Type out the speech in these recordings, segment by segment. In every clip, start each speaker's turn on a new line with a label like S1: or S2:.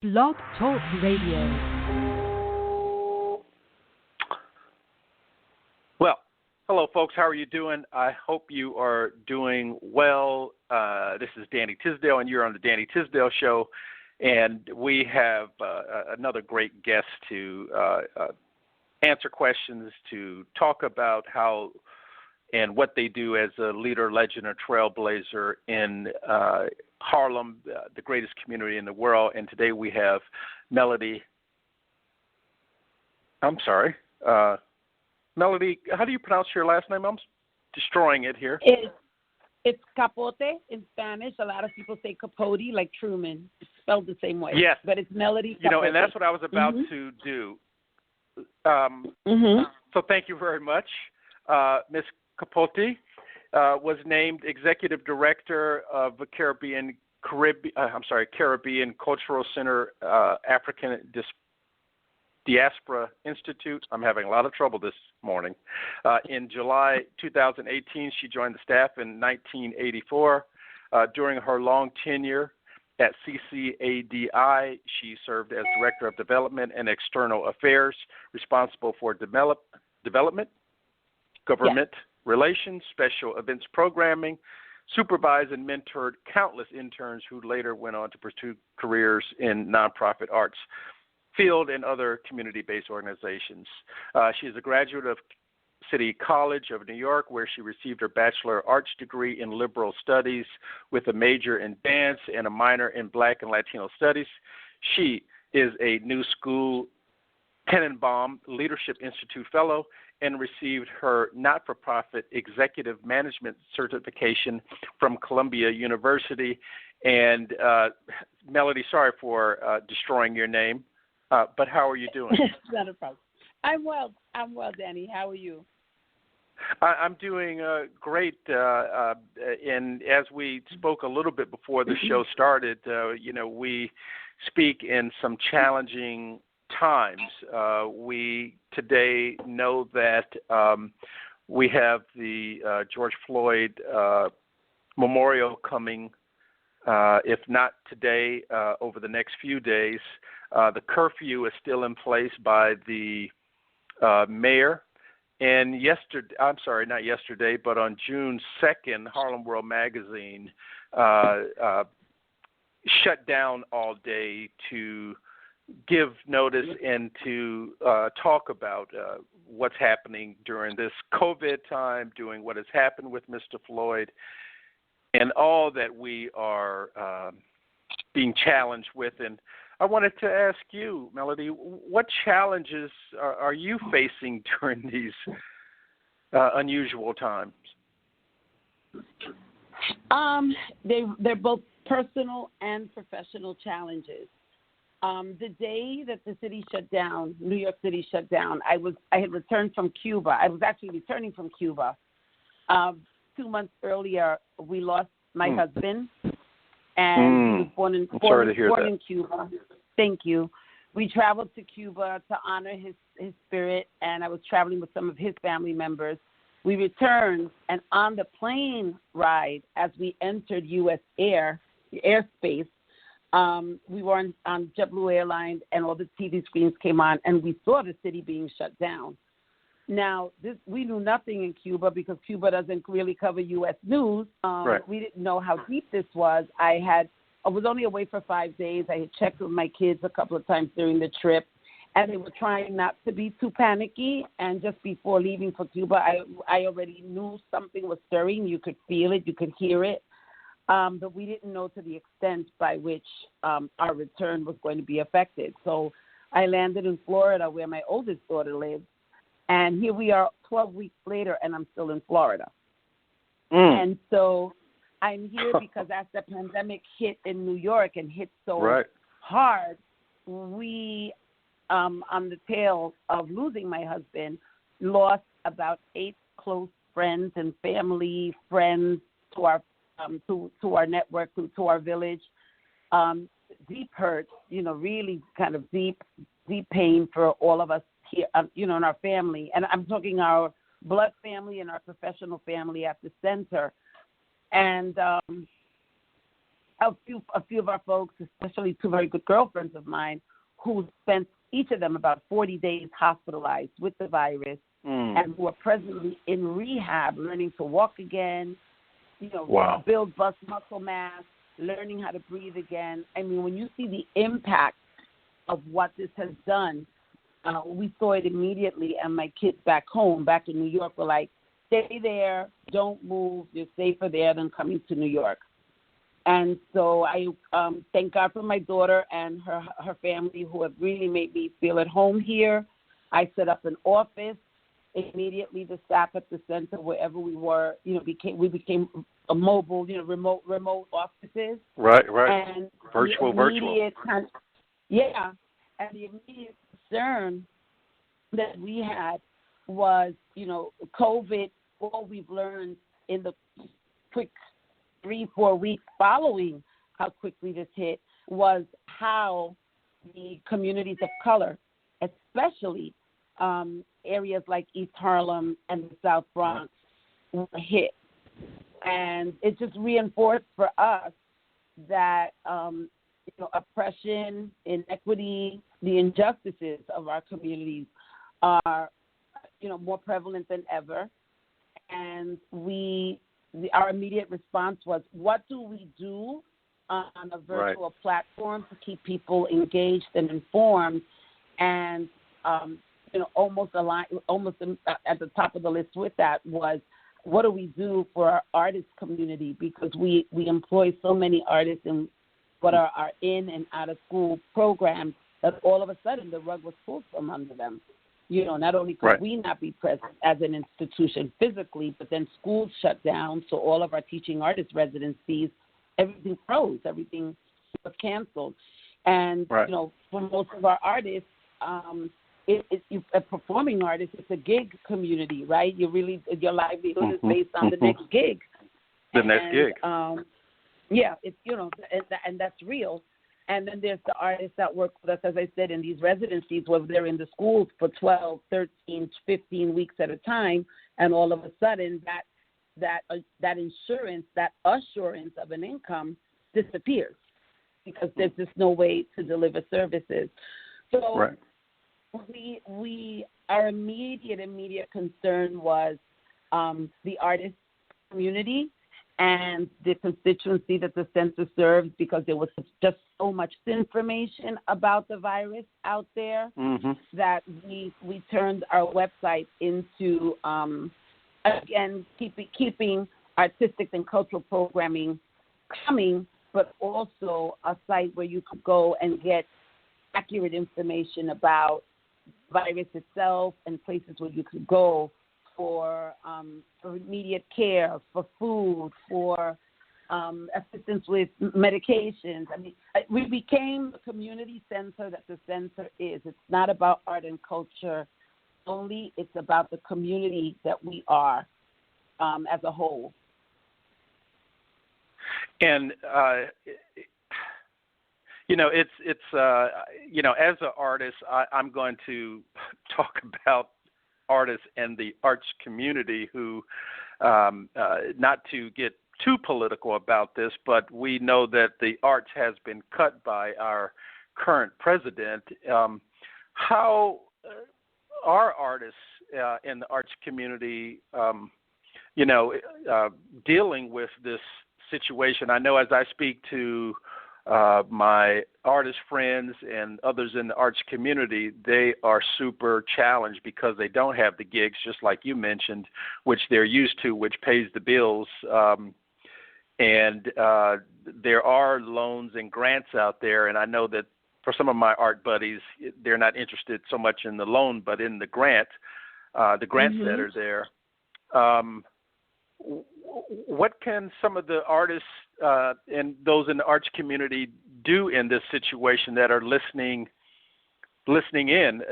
S1: Blog Talk Radio.
S2: Well, hello, folks. How are you doing? I hope you are doing well. This is Danny Tisdale, and you're on the Danny Tisdale Show. And we have another great guest to answer questions, to talk about how and what they do as a leader, legend, or trailblazer in Harlem, the greatest community in the world. And today we have Melody. Melody, how do you pronounce your last name? I'm destroying it here.
S3: It's Capote in Spanish. A lot of people say Capote, like Truman. It's spelled the same way.
S2: Yes.
S3: But it's Melody Capote.
S2: You know, and that's what I was about to do. So thank you very much. Ms. Capote was named Executive Director of the Caribbean Cultural Center African Diaspora Institute. I'm having a lot of trouble this morning. In July 2018, she joined the staff in 1984. During her long tenure at CCCADI, she served as Director of Development and External Affairs, responsible for development, government relations, special events programming, supervised and mentored countless interns who later went on to pursue careers in nonprofit arts field and other community-based organizations. She is a graduate of City College of New York, where she received her Bachelor of Arts degree in Liberal Studies with a major in dance and a minor in Black and Latino Studies. She is a New School Tennenbaum Leadership Institute Fellow and received her not-for-profit executive management certification from Columbia University. And Melody, sorry for destroying your name, but how are you doing?
S3: Not a problem. I'm well, Danny. How are you?
S2: I'm doing great. And as we spoke a little bit before the show started, we speak in some challenging times. We today know that we have the George Floyd memorial coming, if not today, over the next few days. The curfew is still in place by the mayor. And not yesterday, but on June 2nd, Harlem World Magazine shut down all day to give notice and to talk about what's happening during this COVID time, doing what has happened with Mr. Floyd, and all that we are being challenged with. And I wanted to ask you, Melody, what challenges are you facing during these unusual times?
S3: They're both personal and professional challenges. The day that the city shut down, New York City shut down, I had returned from Cuba. I was actually returning from Cuba. 2 months earlier, we lost my husband, and he was born in Cuba. Thank you. We traveled to Cuba to honor his spirit, and I was traveling with some of his family members. We returned, and on the plane ride, as we entered U.S. airspace, we were on JetBlue Airlines, and all the TV screens came on, and we saw the city being shut down. Now, we knew nothing in Cuba because Cuba doesn't really cover U.S. news.
S2: Right.
S3: We didn't know how deep this was. I was only away for 5 days. I had checked with my kids a couple of times during the trip, and they were trying not to be too panicky. And just before leaving for Cuba, I already knew something was stirring. You could feel it. You could hear it. But we didn't know to the extent by which our return was going to be affected. So I landed in Florida, where my oldest daughter lives. And here we are 12 weeks later, and I'm still in Florida. And so I'm here because as the pandemic hit in New York and hit so hard, we, on the tail of losing my husband, lost about 8 close friends and family friends to our network, to our village. Deep hurt, really kind of deep pain for all of us here, in our family. And I'm talking our blood family and our professional family at the center. And a few of our folks, especially two very good girlfriends of mine, who spent each of them about 40 days hospitalized with the virus, and who are presently in rehab, learning to walk again, build muscle mass, learning how to breathe again. I mean, when you see the impact of what this has done, we saw it immediately, and my kids back in New York, were like, stay there, don't move, you're safer there than coming to New York. And so I thank God for my daughter and her family, who have really made me feel at home here. I set up an office. Immediately, the staff at the center, wherever we were, became a mobile, remote offices.
S2: Right.
S3: And
S2: virtual.
S3: And the immediate concern that we had was, COVID. All we've learned in the quick 3-4 weeks following how quickly this hit was how the communities of color, especially areas like East Harlem and the South Bronx, were hit. And it just reinforced for us that oppression, inequity, the injustices of our communities are more prevalent than ever. And our immediate response was, what do we do on a virtual platform to keep people engaged and informed? And almost at the top of the list with that was, what do we do for our artist community? Because we employ so many artists in what are our in and out of school programs that all of a sudden the rug was pulled from under them. Not only could we not be present as an institution physically, but then schools shut down, so all of our teaching artist residencies, everything froze, everything was canceled. And, for most of our artists, a performing artist, it's a gig community, right? Your livelihood is based on the next gig.
S2: The next gig.
S3: It's, and that's real. And then there's the artists that work with us, as I said, in these residencies where they're in the schools for 12, 13, 15 weeks at a time, and all of a sudden that insurance, that assurance of an income disappears because there's just no way to deliver services. So our immediate concern was the artist community and the constituency that the center serves, because there was just so much information about the virus out there that we turned our website into, again, keeping artistic and cultural programming coming, but also a site where you could go and get accurate information about the virus itself and places where you could go for immediate care, for food, for assistance with medications. I mean, we became the community center that the center is. It's not about art and culture only. It's about the community that we are as a whole.
S2: And it's as an artist, I'm going to talk about artists and the arts community who, not to get too political about this, but we know that the arts has been cut by our current president. How are artists in the arts community, dealing with this situation? I know as I speak to my artist friends and others in the arts community, they are super challenged because they don't have the gigs, just like you mentioned, which they're used to, which pays the bills. And there are loans and grants out there, and I know that for some of my art buddies, they're not interested so much in the loan, but in the grants that are there. What can some of the artists and those in the arts community do in this situation that are listening in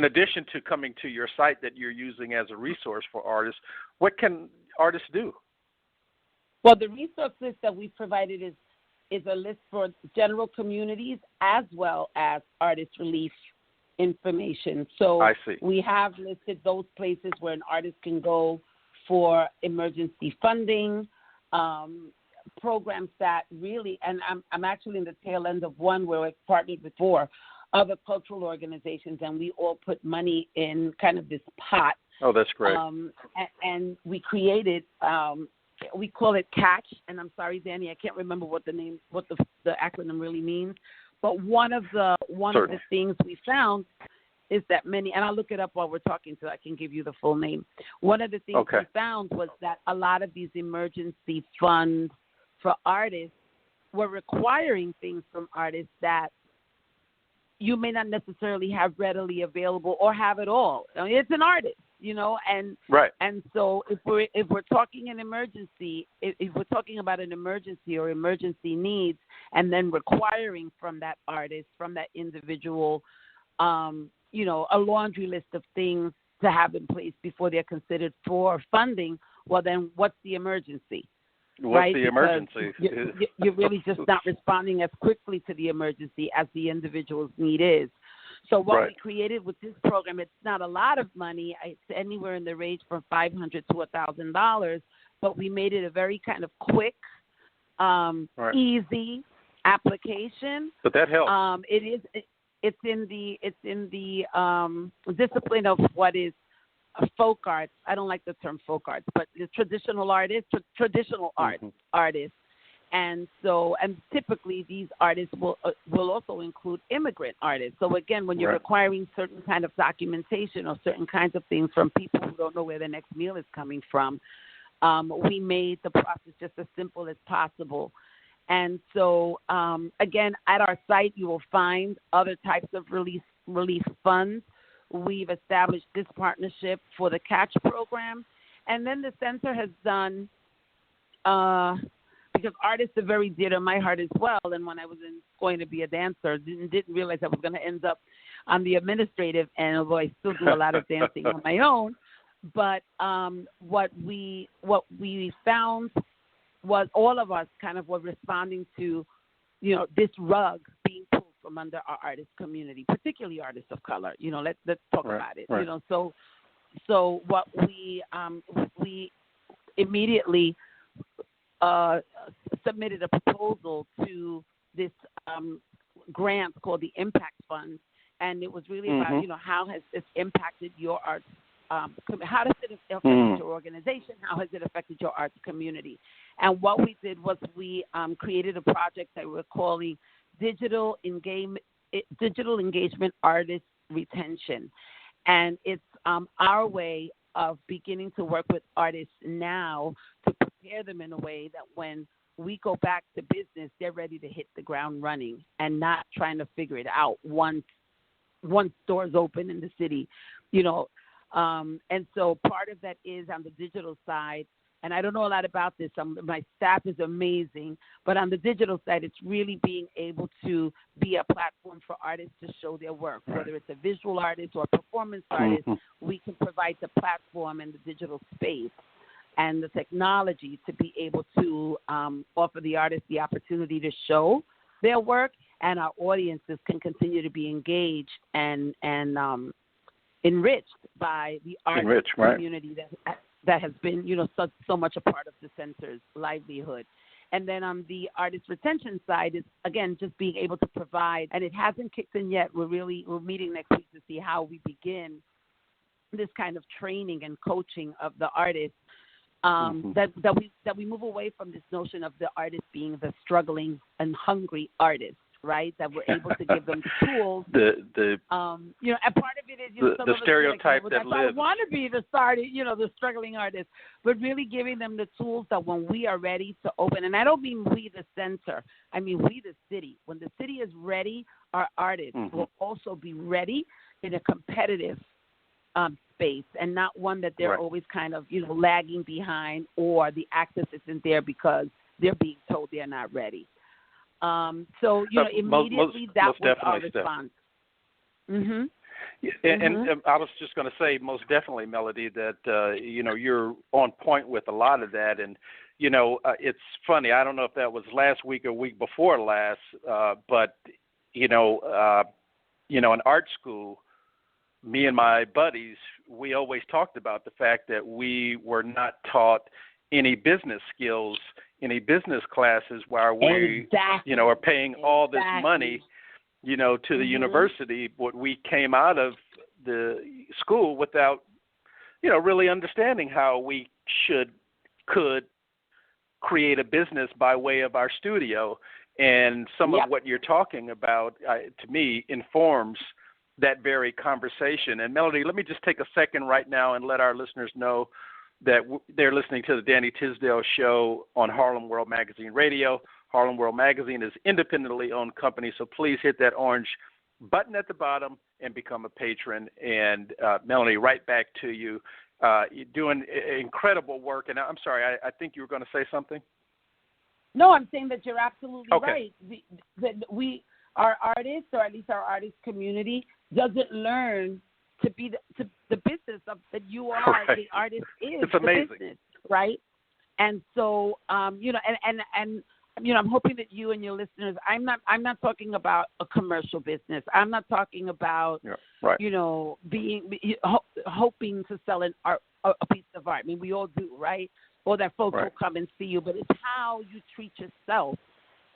S2: addition to coming to your site that you're using as a resource for artists? What can artists do?
S3: Well, the resource list that we've provided is a list for general communities as well as artist relief information. So
S2: I see.
S3: We have listed those places where an artist can go for emergency funding, programs that really, and I'm actually in the tail end of one where I've partnered with 4 other cultural organizations, and we all put money in kind of this pot.
S2: Oh, that's great.
S3: And we created, we call it CATCH, and I'm sorry, Danny, I can't remember what the acronym really means. But one of the things we found is that many, and I'll look it up while we're talking so I can give you the full name. One of the things we found was that a lot of these emergency funds for artists were requiring things from artists that you may not necessarily have readily available or have at all. I mean, it's an artist, and
S2: right.
S3: And so if we're talking an emergency, if we're talking about an emergency or emergency needs, and then requiring from that artist, from that individual, a laundry list of things to have in place before they're considered for funding, well, then what's the emergency?
S2: What's
S3: right?
S2: the emergency?
S3: You're really just not responding as quickly to the emergency as the individual's need is. So what we created with this program, it's not a lot of money. It's anywhere in the range from $500 to $1,000, but we made it a very kind of quick, easy application.
S2: But that helps.
S3: It's in the discipline of what is folk arts. I don't like the term folk arts, but the traditional artists, artists. And typically these artists will also include immigrant artists. So again, when you're requiring certain kind of documentation or certain kinds of things from people who don't know where their next meal is coming from, we made the process just as simple as possible. And so, again, at our site, you will find other types of relief funds. We've established this partnership for the CATCH program. And then the center has done, because artists are very dear to my heart as well. And when I was going to be a dancer, didn't realize I was going to end up on the administrative end, although I still do a lot of dancing on my own. But what we found was all of us kind of were responding to, this rug being pulled from under our artist community, particularly artists of color. Let's talk about it.
S2: Right.
S3: So what we immediately submitted a proposal to this grant called the Impact Fund, and it was really about how has this impacted your arts. How does it affect your organization? How has it affected your arts community? And what we did was we created a project that we're calling Digital Engagement Artist Retention. And it's our way of beginning to work with artists now to prepare them in a way that when we go back to business, they're ready to hit the ground running and not trying to figure it out once doors open in the city, And so part of that is on the digital side, and I don't know a lot about this. My staff is amazing, but on the digital side, it's really being able to be a platform for artists to show their work, whether it's a visual artist or a performance artist. We can provide the platform and the digital space and the technology to be able to offer the artists the opportunity to show their work, and our audiences can continue to be engaged and enriched by the art community that has been, so much a part of the center's livelihood. And then on the artist retention side is, again, just being able to provide, and it hasn't kicked in yet. We're meeting next week to see how we begin this kind of training and coaching of the artists. That we move away from this notion of the artist being the struggling and hungry artist, right? That we're able to give them tools. And part of it is
S2: the stereotype that lives.
S3: I want to be the the struggling artist, but really giving them the tools that when we are ready to open, and I don't mean we the center, I mean we the city. When the city is ready, our artists will also be ready in a competitive space, and not one that they're always kind of lagging behind, or the access isn't there because they're being told they're not ready. So immediately that was our response.
S2: And I was just going to say, most definitely, Melody, that you're on point with a lot of that, and it's funny. I don't know if that was last week or week before last, but in art school, me and my buddies, we always talked about the fact that we were not taught any business skills any business classes while we, are paying all this money, to the university. But we came out of the school without, really understanding how we could create a business by way of our studio. And some of what you're talking about, to me, informs that very conversation. And Melody, let me just take a second right now and let our listeners know that they're listening to the Danny Tisdale Show on Harlem World Magazine Radio. Harlem World Magazine is an independently owned company, so please hit that orange button at the bottom and become a patron. And Melody, right back to you. You're doing incredible work. And I'm sorry, I think you were going to say something?
S3: No, I'm saying that you're absolutely right. Our artists, or at least our artist community, doesn't learn to be the business of that you are. The artist is
S2: it's amazing.
S3: The business, right? And so, I'm hoping that you and your listeners. I'm not talking about a commercial business. I'm not talking about hoping to sell a piece of art. I mean, we all do, right? Or that folks will come and see you, but it's how you treat yourself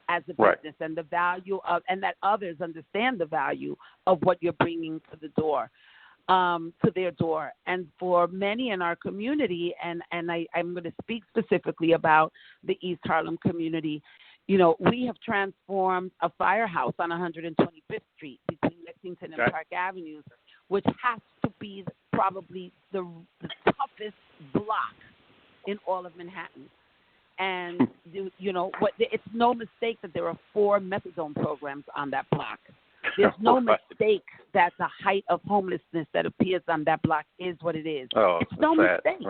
S3: as a business and the value of, and that others understand the value of what you're bringing to the door, to their door. And for many in our community, and I'm going to speak specifically about the East Harlem community, we have transformed a firehouse on 125th Street between Lexington and Park Avenues, which has to be probably the toughest block in all of Manhattan. And, it's no mistake that there are 4 methadone programs on that block. There's no mistake that the height of homelessness that appears on that block is what it is. It's no mistake,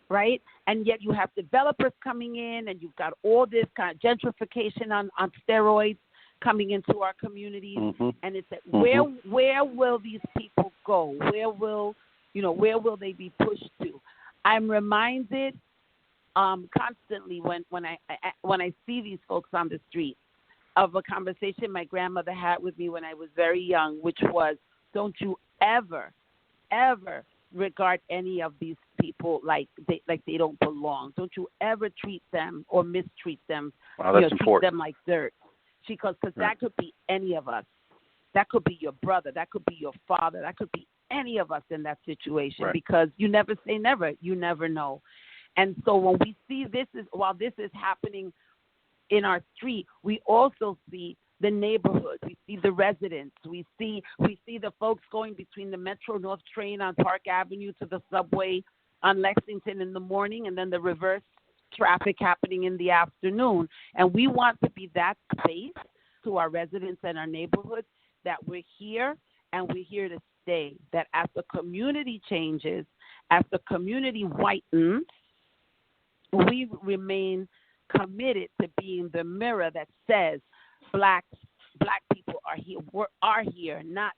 S3: right? And yet you have developers coming in, and you've got all this kind of gentrification on steroids coming into our communities. And it's where will these people go? Where will they be pushed to? I'm reminded constantly when I see these folks on the street of a conversation my grandmother had with me when I was very young, which was, don't you ever regard any of these people like they don't belong. Don't you ever treat them or mistreat them. Treat them like dirt. Because that could be any of us. That could be your brother. That could be your father. That could be any of us in that situation. Because you never say never. You never know. And so when we see while this is happening in our street, we also see the neighborhood. We see the residents. We see the folks going between the Metro North train on Park Avenue to the subway on Lexington in the morning, and then the reverse traffic happening in the afternoon. And we want to be that space to our residents and our neighborhoods that we're here and we're here to stay. That as the community changes, as the community whitens, we remain committed to being the mirror that says black people are here, not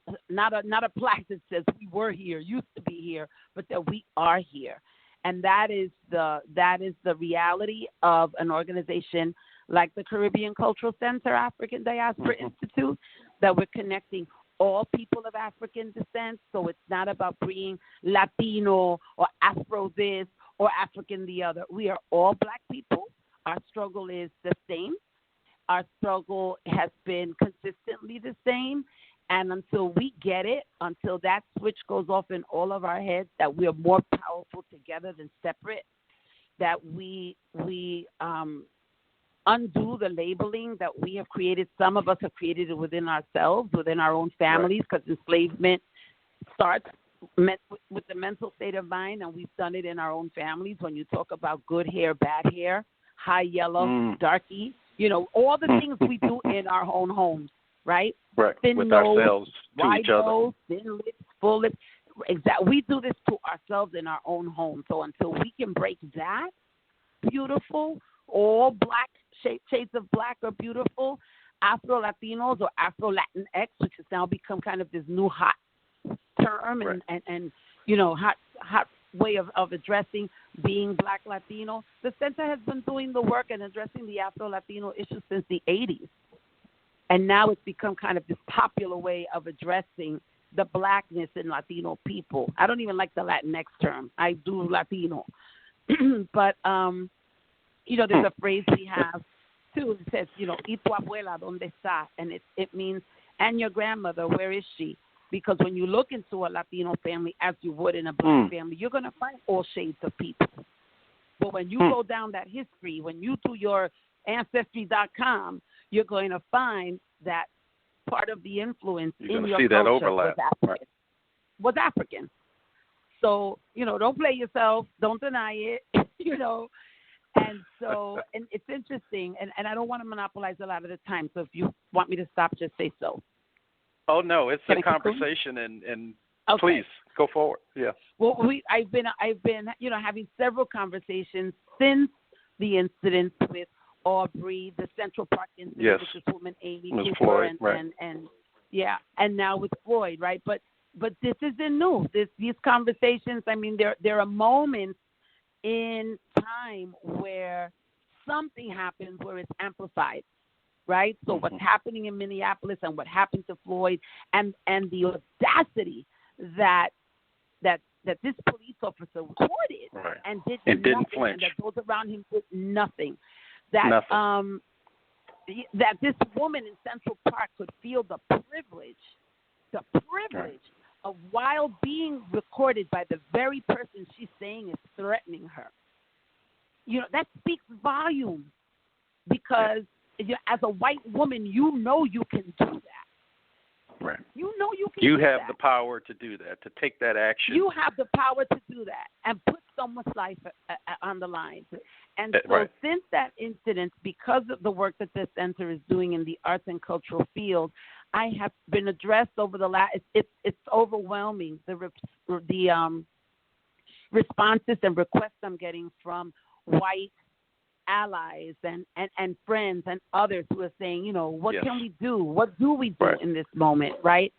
S3: a plaque that says we were here, used to be here, but that we are here. And that is the reality of an organization like the Caribbean Cultural Center African Diaspora Institute, that we're connecting all people of African descent. So it's not about being Latino or Afro this or African the other. We are all black people. Our struggle is the same. Our struggle has been consistently the same. And until we get it, until that switch goes off in all of our heads, that we are more powerful together than separate, that we undo the labeling that we have created. Some of us have created it within ourselves, within our own families, because enslavement starts with the mental state of mind, and we've done it in our own families. When you talk about good hair, bad hair, high yellow, darky, all the things we do in our own homes, right? Thin
S2: with
S3: nose,
S2: ourselves to
S3: wide
S2: each other.
S3: nose, thin lips, full lips. Exactly. We do this to ourselves in our own home. So until we can break that, beautiful, all black, shades of black are beautiful, Afro-Latinos or Afro-Latinx, which has now become kind of this new hot term and hot way of addressing being black Latino. The center has been doing the work and addressing the Afro-Latino issue since the 80s. And now it's become kind of this popular way of addressing the blackness in Latino people. I don't even like the Latinx term. I do Latino. But there's a phrase we have too. It says, "Y tu abuela dónde está?" And it means, "And your grandmother, where is she?" Because when you look into a Latino family, as you would in a Black family, you're going to find all shades of people. But when you go down that history, when you do your Ancestry.com, you're going to find that part of the influence in your
S2: see
S3: culture
S2: that overlap.
S3: was African. So, don't play yourself. Don't deny it, And so, and it's interesting, and I don't want to monopolize a lot of the time. So if you want me to stop, just say so.
S2: Oh, no, it's a conversation, and okay. Please go forward. Yeah.
S3: Well, I've been having several conversations since the incident with Aubrey, the Central Park incident with this woman Amy Cooper,
S2: Floyd,
S3: and now with Floyd, right? But this isn't new. These conversations. I mean, there are moments in time where something happens where it's amplified, right? So what's happening in Minneapolis and what happened to Floyd, and the audacity that this police officer recorded and did nothing,
S2: didn't flinch,
S3: and that those around him did nothing. That this woman in Central Park could feel the privilege of, while being recorded by the very person she's saying is threatening her. That speaks volumes, because as a white woman, you can do that.
S2: Right.
S3: You can
S2: You
S3: do
S2: have
S3: that.
S2: the power to do that, to take that action.
S3: You have the power to do that and put someone's life on the line. And so since that incident, because of the work that the center is doing in the arts and cultural field, I have been addressed over the last, it's overwhelming, the responses and requests I'm getting from white allies and friends and others who are saying, what can we do? What do we do in this moment, right?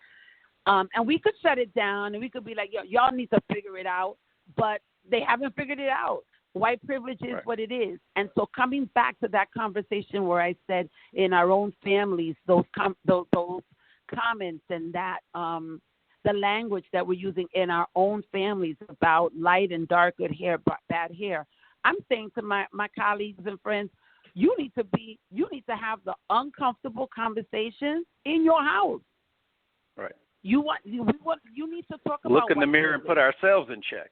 S3: And we could shut it down, and we could be like, y'all need to figure it out, but they haven't figured it out. White privilege is what it is. And so coming back to that conversation where I said in our own families, those comments and that the language that we're using in our own families about light and dark, good hair, bad hair, I'm saying to my colleagues and friends, you need to have the uncomfortable conversations in your house.
S2: Right.
S3: You need to talk about
S2: look in the mirror and put ourselves in check.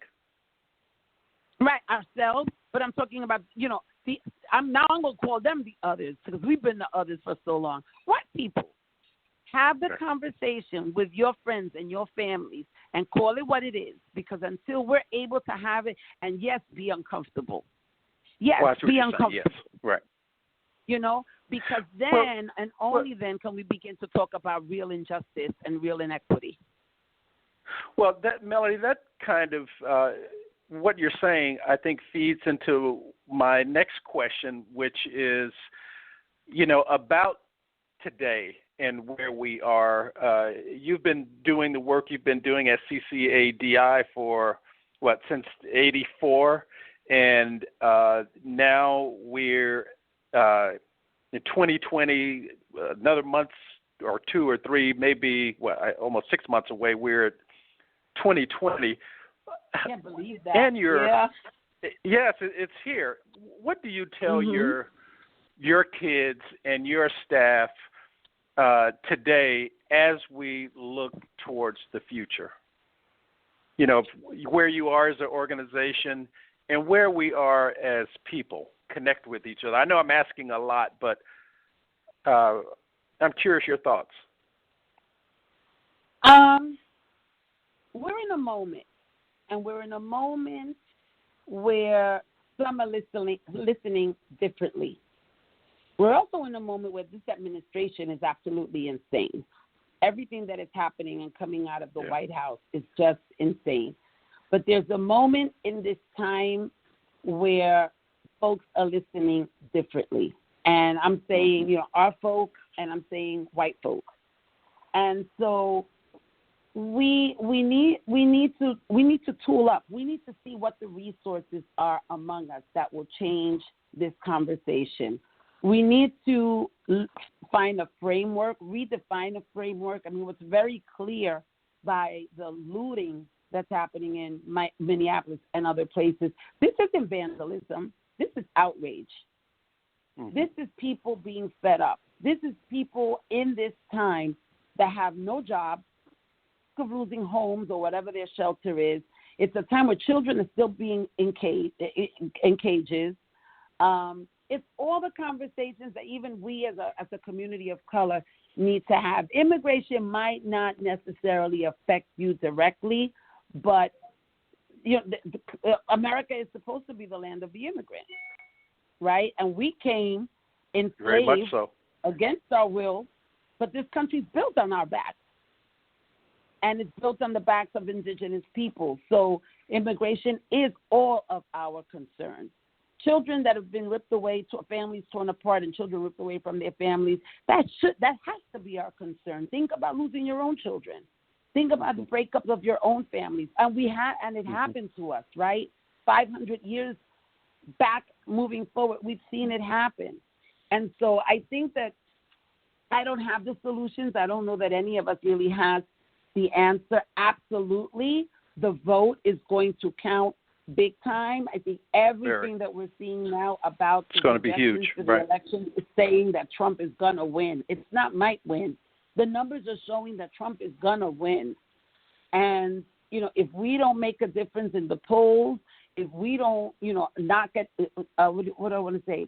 S3: Right, ourselves, but I'm talking about, I'm going to call them the others, because we've been the others for so long. White people, have the conversation with your friends and your families and call it what it is, because until we're able to have it, and yes, be uncomfortable. Yes, be uncomfortable.
S2: Yes, right.
S3: Because then and only then can we begin to talk about real injustice and real inequity.
S2: Well, Melody, that kind of what you're saying, I think, feeds into my next question, which is, about today and where we are. You've been doing the work you've been doing at CCCADI for, since '84, and now we're in 2020, another month or 2 or 3, maybe almost 6 months away. We're at 2020.
S3: I can't believe that.
S2: And yes, it's here. What do you tell your kids and your staff today as we look towards the future? Where you are as an organization and where we are as people connect with each other. I know I'm asking a lot, but I'm curious your thoughts.
S3: We're in a moment, and we're in a moment where some are listening differently. We're also in a moment where this administration is absolutely insane. Everything that is happening and coming out of the White House is just insane. But there's a moment in this time where folks are listening differently. And I'm saying, our folk, and I'm saying white folk. And so we need to tool up. We need to see what the resources are among us that will change this conversation. We need to find a framework, redefine a framework. I mean, what's very clear by the looting that's happening in Minneapolis and other places, this isn't vandalism. This is outrage. This is people being fed up. This is people in this time that have no job, of losing homes or whatever their shelter is. It's a time where children are still being in cages. It's all the conversations that even we as a community of color need to have. Immigration might not necessarily affect you directly, but America is supposed to be the land of the immigrant, right? And we came enslaved against our will, but this country's built on our backs. And it's built on the backs of indigenous people. So immigration is all of our concern. Children that have been ripped away, families torn apart, and children ripped away from their families, that has to be our concern. Think about losing your own children. Think about the breakup of your own families. And it happened to us, right? 500 years back, moving forward, we've seen it happen. And so I think that I don't have the solutions. I don't know that any of us really has the answer. Absolutely, the vote is going to count big time. I think everything that we're seeing now about
S2: it's going to be huge.
S3: For the election is saying that Trump is going to win. It's not might win. The numbers are showing that Trump is going to win. And, if we don't make a difference in the polls, if we don't, not get, what do I want to say?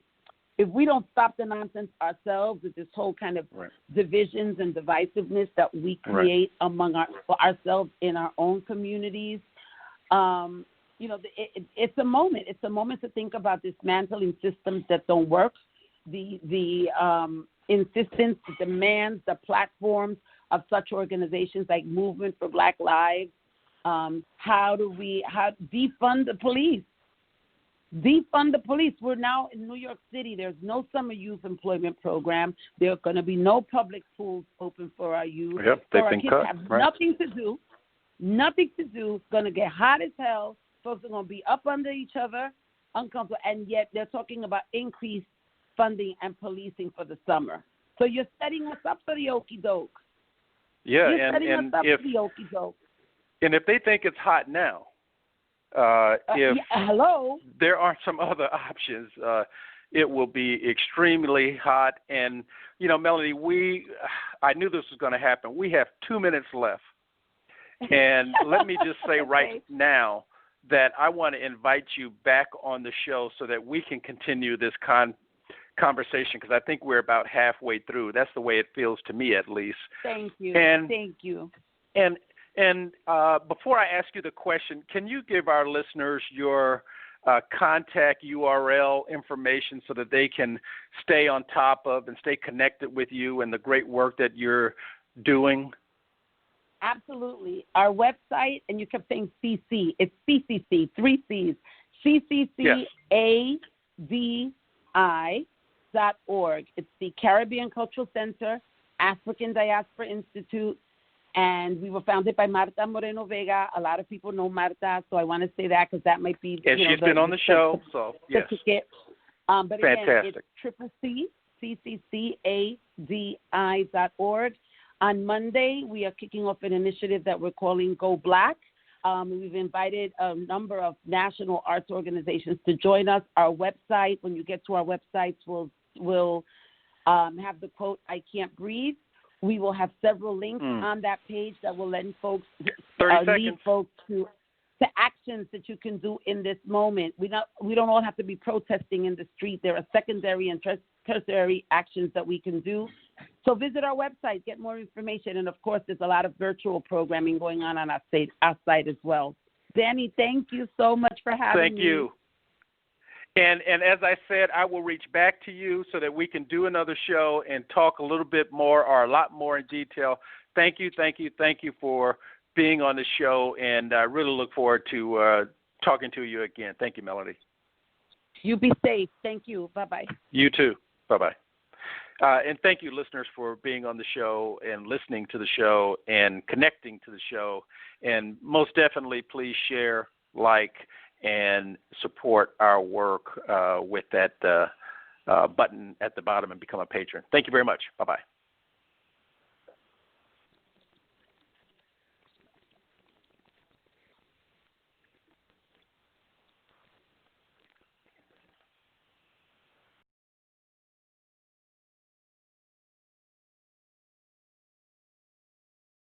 S3: If we don't stop the nonsense ourselves with this whole kind of divisions and divisiveness that we create among ourselves in our own communities, it's a moment. It's a moment to think about dismantling systems that don't work, the insistence, the demands, the platforms of such organizations like Movement for Black Lives. How defund the police? Defund the police. We're now in New York City. There's no summer youth employment program. There are going to be no public schools open for our youth.
S2: Yep,
S3: so our kids have nothing to do. Nothing to do. It's going to get hot as hell. Folks are going to be up under each other, uncomfortable, and yet they're talking about increased funding and policing for the summer. So you're setting us up for the okie doke.
S2: Yeah,
S3: you're setting us up for the okie doke.
S2: And if they think it's hot now,
S3: hello,
S2: there are some other options. It will be extremely hot. And, Melody, I knew this was going to happen. We have 2 minutes left. And let me just say right now that I want to invite you back on the show so that we can continue this conversation, because I think we're about halfway through. That's the way it feels to me, at least.
S3: Thank you. Thank you.
S2: And before I ask you the question, can you give our listeners your contact URL information so that they can stay on top of and stay connected with you and the great work that you're doing?
S3: Absolutely. Our website, and you kept saying CC, it's CCC, 3 C's, CCCADI.org. It's the Caribbean Cultural Center, African Diaspora Institute, and we were founded by Marta Moreno Vega. A lot of people know Marta, so I want to say that because that might be.
S2: And she's been on the show, so yes.
S3: But again,
S2: fantastic.
S3: It's CCCADI.org. On Monday, we are kicking off an initiative that we're calling Go Black. We've invited a number of national arts organizations to join us. Our website, when you get to our websites, will have the quote, "I can't breathe." We will have several links on that page that will lead folks to actions that you can do in this moment. We don't all have to be protesting in the street. There are secondary and tertiary actions that we can do. So visit our website, get more information, and of course, there's a lot of virtual programming going on our site as well. Danny, thank you so much for having me.
S2: Thank you. And as I said, I will reach back to you so that we can do another show and talk a little bit more or a lot more in detail. Thank you for being on the show, and I really look forward to talking to you again. Thank you, Melody.
S3: You be safe. Thank you. Bye-bye.
S2: You too. Bye-bye. And thank you, listeners, for being on the show and listening to the show and connecting to the show. And most definitely, please share, like, and support our work with that button at the bottom and become a patron. Thank you very much. Bye-bye.